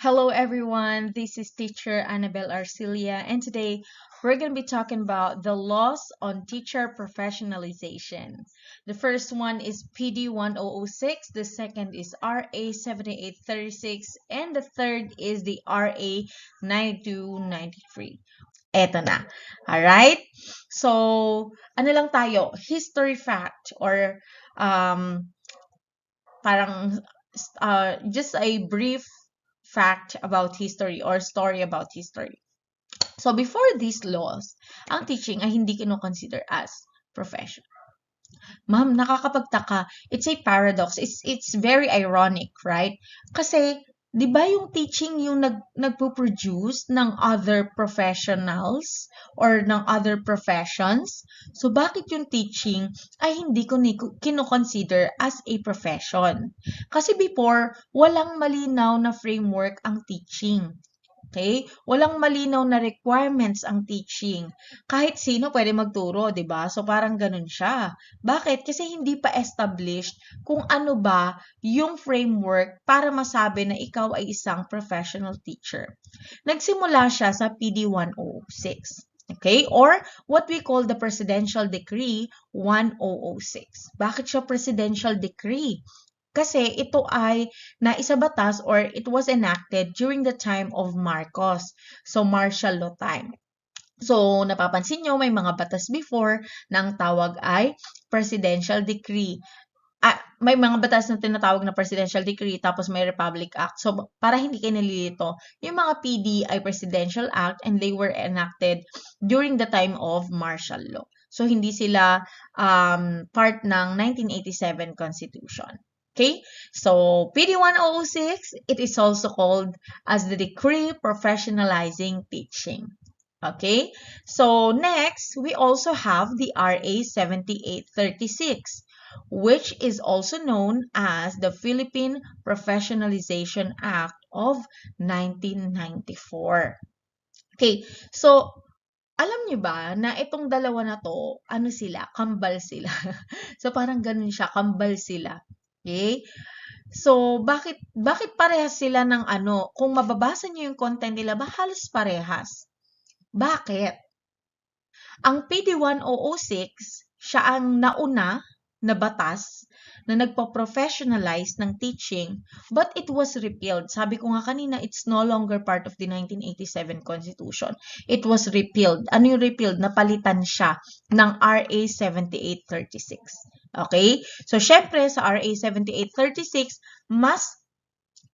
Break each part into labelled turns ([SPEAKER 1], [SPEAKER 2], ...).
[SPEAKER 1] Hello everyone, this is teacher Annabelle Arcilia and today we're going to be talking about the laws on teacher professionalization. The first one is PD 1006, the second is RA 7836, and the third is the RA 9293. Eto na. Alright? So, ano lang tayo? History fact or um, parang just a brief fact about history or story about history. So before these laws, ang teaching ay hindi kino-consider as profession. Ma'am, nakakapagtaka. It's a paradox. It's very ironic, right? Kasi 'di ba yung teaching yung nagpo-produce ng other professionals or ng other professions? So bakit yung teaching ay hindi ko kino-consider as a profession? Kasi before, walang malinaw na framework ang teaching. Okay? Walang malinaw na requirements ang teaching. Kahit sino pwede magturo, 'di ba? So parang ganun siya. Bakit? Kasi hindi pa established kung ano ba yung framework para masabi na ikaw ay isang professional teacher. Nagsimula siya sa PD 1006. Okay? Or what we call the Presidential Decree 1006. Bakit siya Presidential Decree? Kasi ito ay naisabatas or it was enacted during the time of Marcos. So, martial law time. So, napapansin nyo, may mga batas before na ang tawag ay Presidential Decree. May mga batas na tinatawag na Presidential Decree tapos may Republic Act. So, para hindi kayo nalilito, yung mga PD ay Presidential Act and they were enacted during the time of martial law. So, hindi sila part ng 1987 Constitution. Okay, so PD 1006, it is also called as the Decree Professionalizing Teaching. Okay, so next, we also have the RA 7836, which is also known as the Philippine Professionalization Act of 1994. Okay, so alam niyo ba na itong dalawa na to, ano sila, kambal sila. So parang ganun siya, kambal sila. Okay? So, bakit parehas sila ng ano? Kung mababasa niyo yung content nila, ba halos parehas? Bakit? Ang PD 1006, siya ang nauna na batas na nagpo-professionalize ng teaching, but it was repealed. Sabi ko nga kanina, it's no longer part of the 1987 Constitution. It was repealed. Ano yung repealed? Napalitan siya ng RA 7836. Okay? So, syempre, sa RA 7836, mas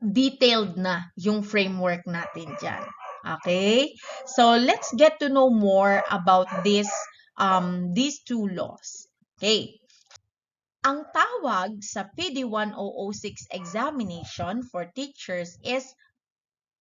[SPEAKER 1] detailed na yung framework natin dyan. Okay? So, let's get to know more about these two laws. Okay? Ang tawag sa PD 1006 examination for teachers is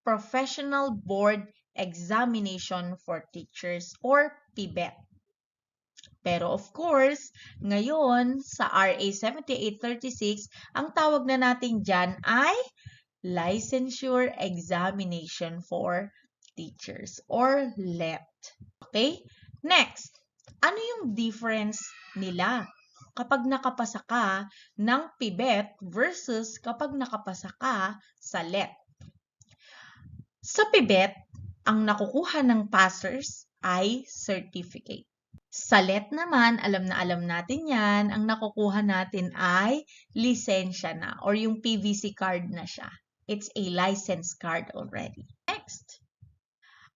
[SPEAKER 1] Professional Board Examination for Teachers or PBET. Pero of course, ngayon sa RA 7836, ang tawag na natin dyan ay Licensure Examination for Teachers or LET. Okay? Next, ano yung difference nila kapag nakapasa ka ng PBET versus kapag nakapasa ka sa LET? Sa PBET, ang nakukuha ng passers ay certificate. Sa LET naman, alam na alam natin yan, ang nakukuha natin ay lisensya na or yung PVC card na siya. It's a license card already. Next,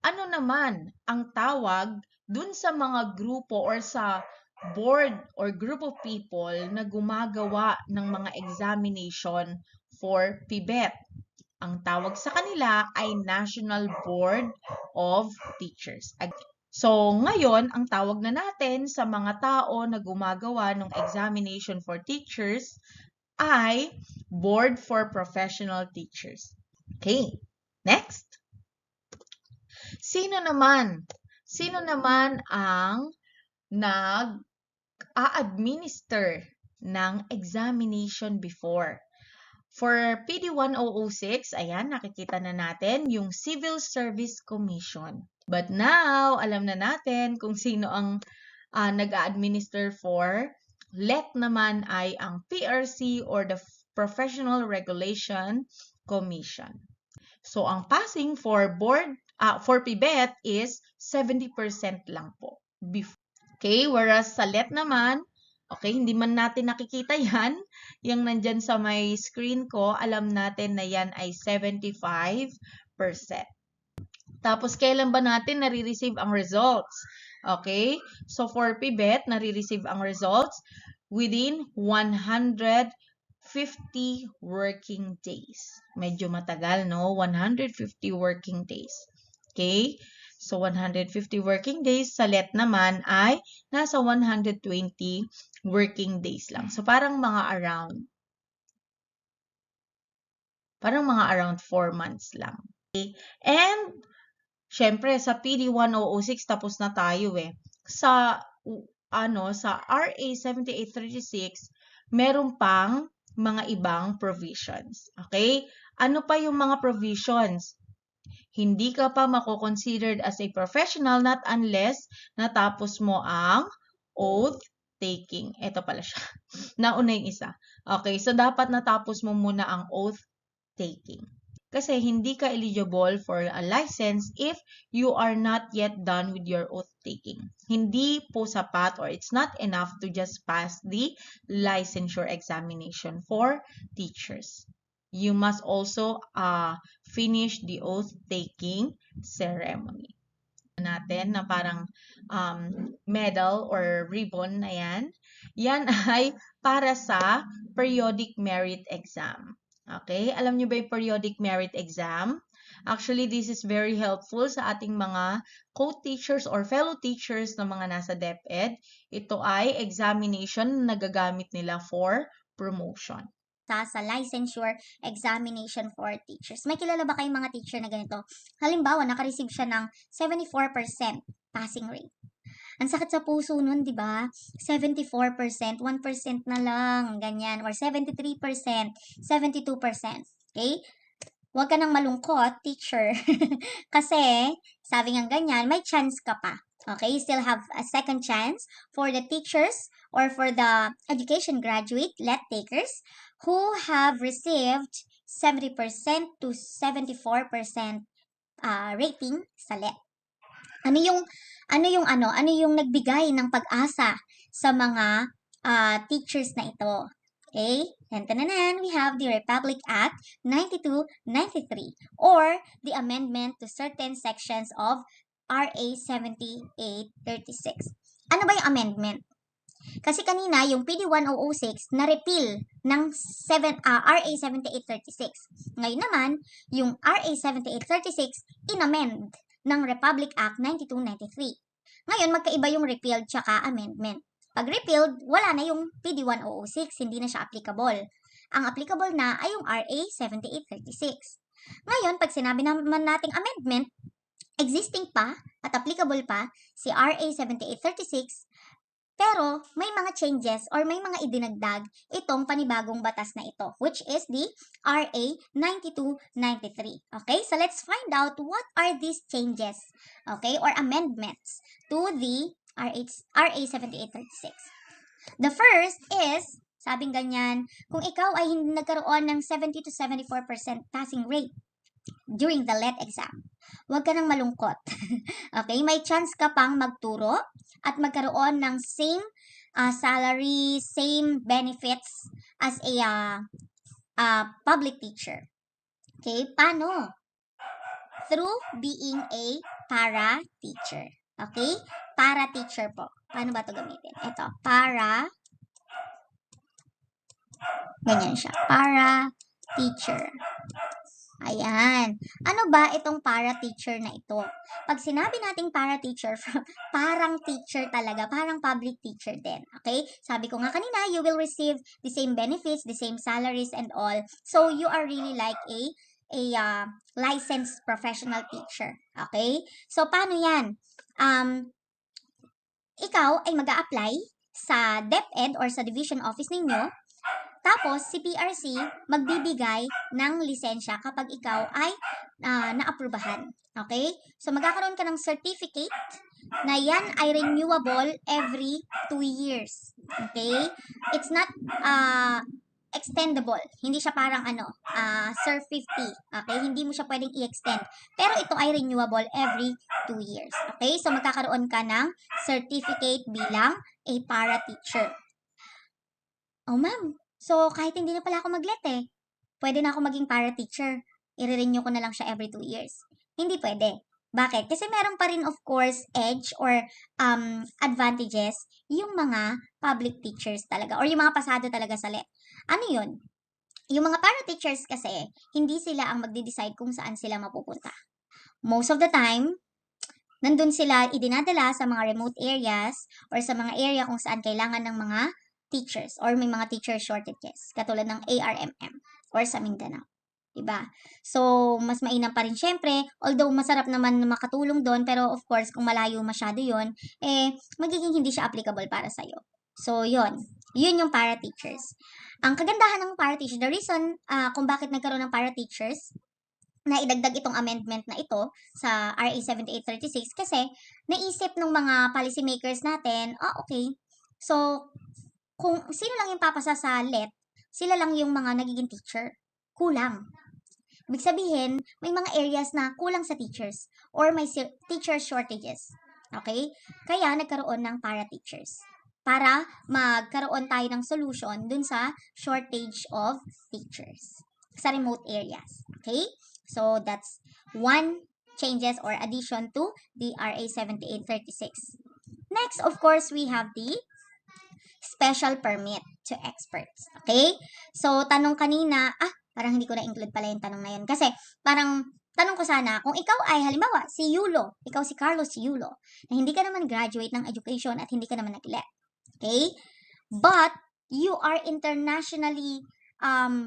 [SPEAKER 1] ano naman ang tawag dun sa mga grupo or sa board or group of people na gumagawa ng mga examination for PBET? Ang tawag sa kanila ay National Board of Teachers. So, ngayon, ang tawag na natin sa mga tao na gumagawa ng examination for teachers ay Board for Professional Teachers. Okay, next. Sino naman ang nag-a-administer ng examination before? For PD 1006, ayan, nakikita na natin yung Civil Service Commission. But now, alam na natin kung sino ang nag-a-administer for LET naman ay ang PRC or the Professional Regulation Commission. So, ang passing for for PBET is 70% lang po. Okay, whereas sa LET naman, okay, hindi man natin nakikita yan, yung nandyan sa may screen ko, alam natin na yan ay 75%. Tapos, kailan ba natin nare-receive ang results? Okay, so for PBET, nare-receive ang results within 150 working days. Medyo matagal, no? 150 working days. Okay? So, 150 working days. Sa LET naman ay nasa 120 working days lang. So, parang mga around 4 months lang. Okay? And, syempre, sa PD 1006, tapos na tayo eh. Sa RA 7836, meron pang mga ibang provisions. Okay? Ano pa yung mga provisions? Hindi ka pa mako-considered as a professional not unless natapos mo ang oath taking. Ito pala siya. Nauna yung isa. Okay, so dapat natapos mo muna ang oath taking. Kasi hindi ka eligible for a license if you are not yet done with your oath taking. Hindi po sapat or it's not enough to just pass the licensure examination for teachers. You must also finish the oath taking ceremony. Natin na parang medal or ribbon na yan. Yan ay para sa periodic merit exam. Okay? Alam niyo ba yung periodic merit exam? Actually, this is very helpful sa ating mga co-teachers or fellow teachers na mga nasa DepEd. Ito ay examination na nagagamit nila for promotion.
[SPEAKER 2] Sa licensure examination for teachers. May kilala ba kayong mga teacher na ganito? Halimbawa, naka-receive siya ng 74% passing rate. Ang sakit sa puso nun, di ba? 74%, 1% na lang, ganyan. Or 73%, 72%. Okay? Huwag ka nang malungkot, teacher. Kasi, sabi nga ganyan, may chance ka pa. Okay? You still have a second chance for the teachers or for the education graduate, LET takers, who have received 70% to 74% rating sa LET. Ano yung nagbigay ng pag-asa sa mga teachers na ito? Okay? And we have the Republic Act 9293 or the amendment to certain sections of RA 7836. Ano ba yung amendment? Kasi kanina, yung PD 1006 na-repeal ng RA 7836. Ngayon naman, yung RA 7836 inamend ng Republic Act 9293. Ngayon, magkaiba yung repealed tsaka amendment. Pag repealed, wala na yung PD 1006, hindi na siya applicable. Ang applicable na ay yung RA 7836. Ngayon, pag sinabi naman nating amendment, existing pa at applicable pa si RA 7836, pero may mga changes or may mga idinagdag itong panibagong batas na ito, which is the RA 9293. Okay, so let's find out what are these changes, okay, or amendments to the RA 7836. The first is, sabing ganyan, kung ikaw ay hindi nagkaroon ng 70 to 74% passing rate during the LET exam, huwag ka nang malungkot. Okay, may chance ka pang magturo at magkaroon ng same salary, same benefits as a public teacher. Okay, paano? Through being a para teacher. Okay, para teacher po. Paano ba ito gamitin? Ito, para, ganyan siya, para teacher. Ayan. Ano ba itong para-teacher na ito? Pag sinabi nating para-teacher, parang teacher talaga, parang public teacher din. Okay? Sabi ko nga kanina, you will receive the same benefits, the same salaries and all. So, you are really like a licensed professional teacher. Okay? So, paano yan? Ikaw ay mag-a-apply sa DepEd or sa division office ninyo. Tapos, si PRC magbibigay ng lisensya kapag ikaw ay naaprubahan. Okay? So, magkakaroon ka ng certificate na yan ay renewable every 2 years. Okay? It's not extendable. Hindi siya parang Sir 50. Okay? Hindi mo siya pwedeng i-extend. Pero ito ay renewable every 2 years. Okay? So, magkakaroon ka ng certificate bilang a para teacher. Oh, ma'am. So, kahit hindi na pala ako mag-let pwede na ako maging para teacher. I-renew ko na lang siya every 2 years. Hindi pwede. Bakit? Kasi meron pa rin of course edge or advantages yung mga public teachers talaga or yung mga pasado talaga sa let. Ano yun? Yung mga para teachers kasi, hindi sila ang magde-decide kung saan sila mapupunta. Most of the time, nandun sila idinadala sa mga remote areas or sa mga area kung saan kailangan ng mga teachers or may mga teacher shortages katulad ng ARMM or sa Mindanao. Diba? So, mas mainam pa rin syempre, although masarap naman na makatulong doon, pero of course, kung malayo masyado yon magiging hindi siya applicable para sa'yo. So, yun yung para teachers. Ang kagandahan ng para teachers, the reason kung bakit nagkaroon ng para teachers, na idagdag itong amendment na ito sa RA 7836 kasi naisip ng mga policy makers natin, okay, so kung sino lang yung papasa sa let, sila lang yung mga nagiging teacher. Kulang. Ibig sabihin, may mga areas na kulang sa teachers or may teacher shortages. Okay? Kaya nagkaroon ng para teachers para magkaroon tayo ng solution dun sa shortage of teachers sa remote areas. Okay? So, that's one changes or addition to the RA 7836. Next, of course, we have the special permit to experts. Okay? So, tanong kanina, parang hindi ko na-include pala yung tanong na yun. Kasi, parang, tanong ko sana, kung ikaw ay, halimbawa, si Yulo, ikaw si Carlos Yulo, na hindi ka naman graduate ng education at hindi ka naman nag-let. Okay? But, you are internationally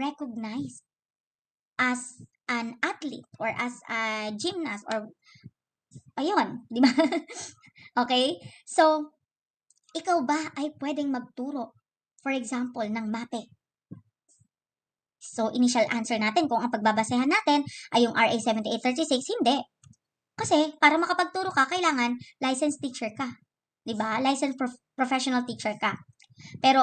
[SPEAKER 2] recognized as an athlete or as a gymnast or ayun, di ba? Okay? So, ikaw ba ay pwedeng magturo, for example, ng MAPE? So, initial answer natin kung ang pagbabasehan natin ay yung RA 7836, hindi. Kasi, para makapagturo ka, kailangan licensed teacher ka. Diba? Licensed professional teacher ka. Pero,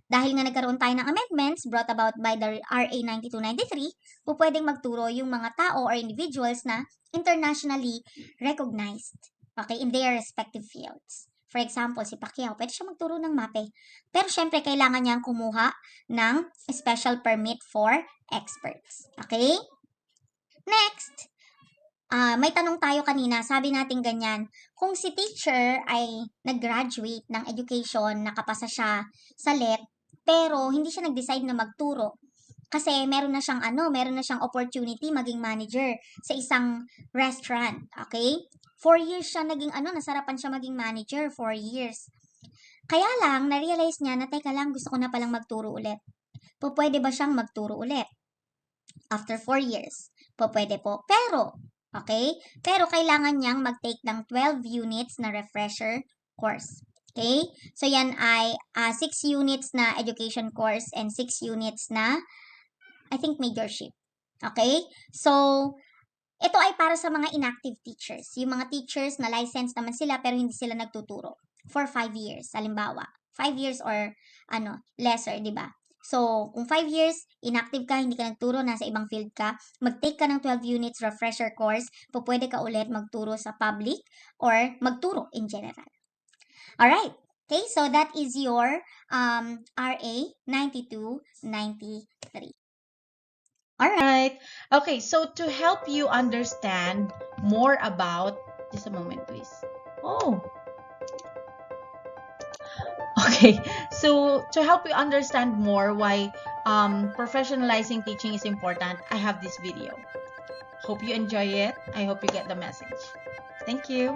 [SPEAKER 2] dahil nga nagkaroon tayo ng amendments brought about by the RA 9293, pwedeng magturo yung mga tao or individuals na internationally recognized, okay, in their respective fields. For example, si Pacquiao, pwede siya magturo ng MAPE. Pero syempre, kailangan niyang kumuha ng special permit for experts. Okay? Next, may tanong tayo kanina, sabi natin ganyan, kung si teacher ay nag-graduate ng education, nakapasa siya sa let, pero hindi siya nag-decide na magturo, kasi meron na siyang opportunity maging manager sa isang restaurant, okay? 4 years siya naging nasarapan siya maging manager, 4 years. Kaya lang, na-realize niya na, teka lang, gusto ko na palang magturo ulit. Pwede ba siyang magturo ulit? After 4 years. Pwede po. Pero, okay? Pero kailangan niyang mag-take ng 12 units na refresher course. Okay? So, yan ay 6 units na education course and 6 units na I think majorship. Okay? So, ito ay para sa mga inactive teachers. Yung mga teachers na licensed naman sila pero hindi sila nagtuturo for 5 years. Halimbawa, 5 years or lesser, di ba? So, kung 5 years, inactive ka, hindi ka nagturo, nasa ibang field ka, mag-take ka ng 12 units refresher course, pwede ka ulit magturo sa public or magturo in general. Alright. Okay, so that is your RA 9293.
[SPEAKER 1] Alright. Okay, so to help you understand more about, just a moment please. Oh. Okay, so to help you understand more why professionalizing teaching is important, I have this video. Hope you enjoy it. I hope you get the message. Thank you.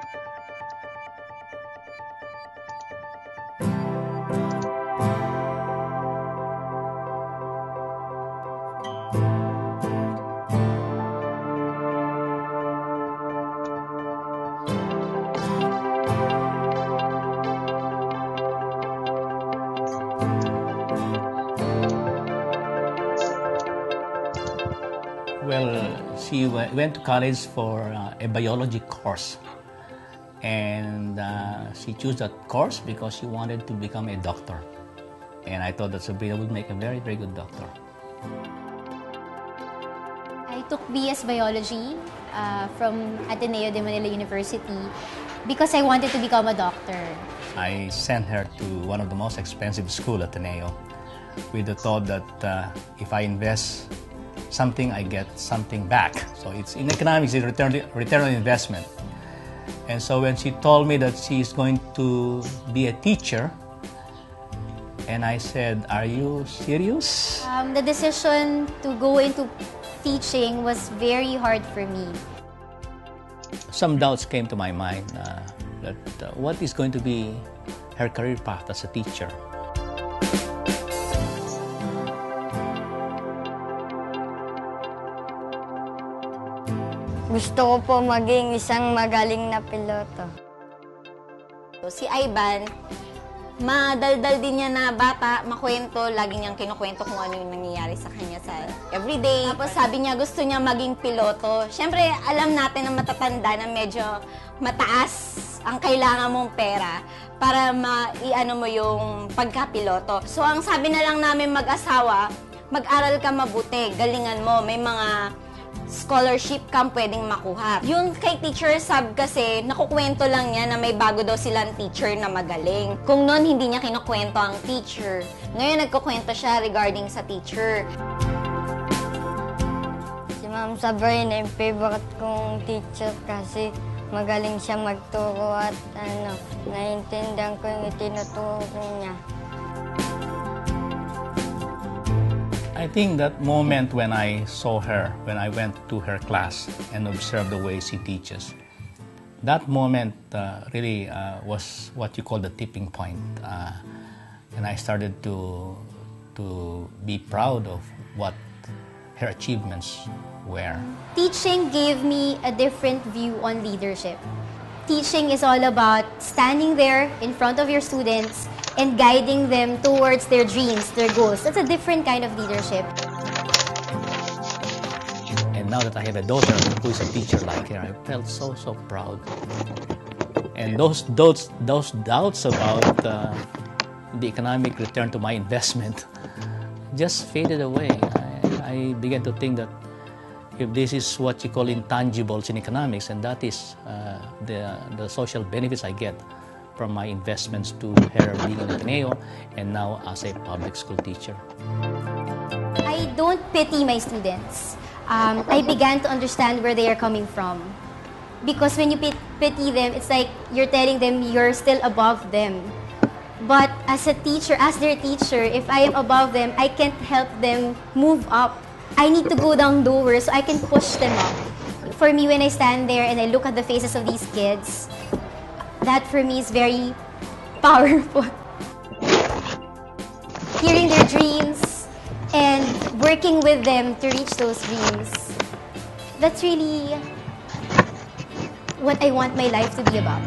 [SPEAKER 3] Well, she went to college for a biology course. And she chose that course because she wanted to become a doctor. And I thought that Sabrina would make a very, very good doctor.
[SPEAKER 4] I took BS Biology from Ateneo de Manila University because I wanted to become a doctor.
[SPEAKER 3] I sent her to one of the most expensive schools, Ateneo, with the thought that if I invest something, I get something back. So it's in economics, it's return on investment. And so when she told me that she's going to be a teacher, and I said, "Are you serious?"
[SPEAKER 4] The decision to go into teaching was very hard for me.
[SPEAKER 3] Some doubts came to my mind that what is going to be her career path as a teacher.
[SPEAKER 5] Gusto ko po maging isang magaling na piloto.
[SPEAKER 6] So, si Ivan, madaldal din niya na bata, makwento, lagi niyang kinukwento kung ano yung nangyayari sa kanya sa everyday. Tapos sabi niya gusto niya maging piloto. Siyempre, alam natin na matatanda na medyo mataas ang kailangan mong pera para maiano mo yung pagkapiloto. So, ang sabi na lang namin mag-asawa, mag-aral ka mabuti, galingan mo, may mga scholarship kang pwedeng makuha. Yung kay Teacher Sab kasi, nakukwento lang niya na may bago daw silang teacher na magaling. Kung noon hindi niya kinukwento ang teacher, ngayon nagkukwento siya regarding sa teacher.
[SPEAKER 5] Si Ma'am Sabrina, yung favorite kong teacher kasi magaling siya magturo at naiintindihan ko yung itinuturo niya.
[SPEAKER 3] I think that moment when I saw her, when I went to her class and observed the way she teaches, that moment really was what you call the tipping point. And I started to be proud of what her achievements were.
[SPEAKER 4] Teaching gave me a different view on leadership. Teaching is all about standing there in front of your students and guiding them towards their dreams, their goals. That's a different kind of leadership.
[SPEAKER 3] And now that I have a daughter who is a teacher like her, I felt so proud. And those doubts about the economic return to my investment just faded away. I began to think that if this is what you call intangibles in economics, and that is the social benefits I get from my investments to her being in Ateneo and now as a public school teacher.
[SPEAKER 4] I don't pity my students. I began to understand where they are coming from. Because when you pity them, it's like you're telling them you're still above them. But as a teacher, as their teacher, if I am above them, I can't help them move up. I need to go down lower so I can push them up. For me, when I stand there and I look at the faces of these kids, that for me is very powerful. Hearing their dreams and working with them to reach those dreams, that's really what I want my life to be about.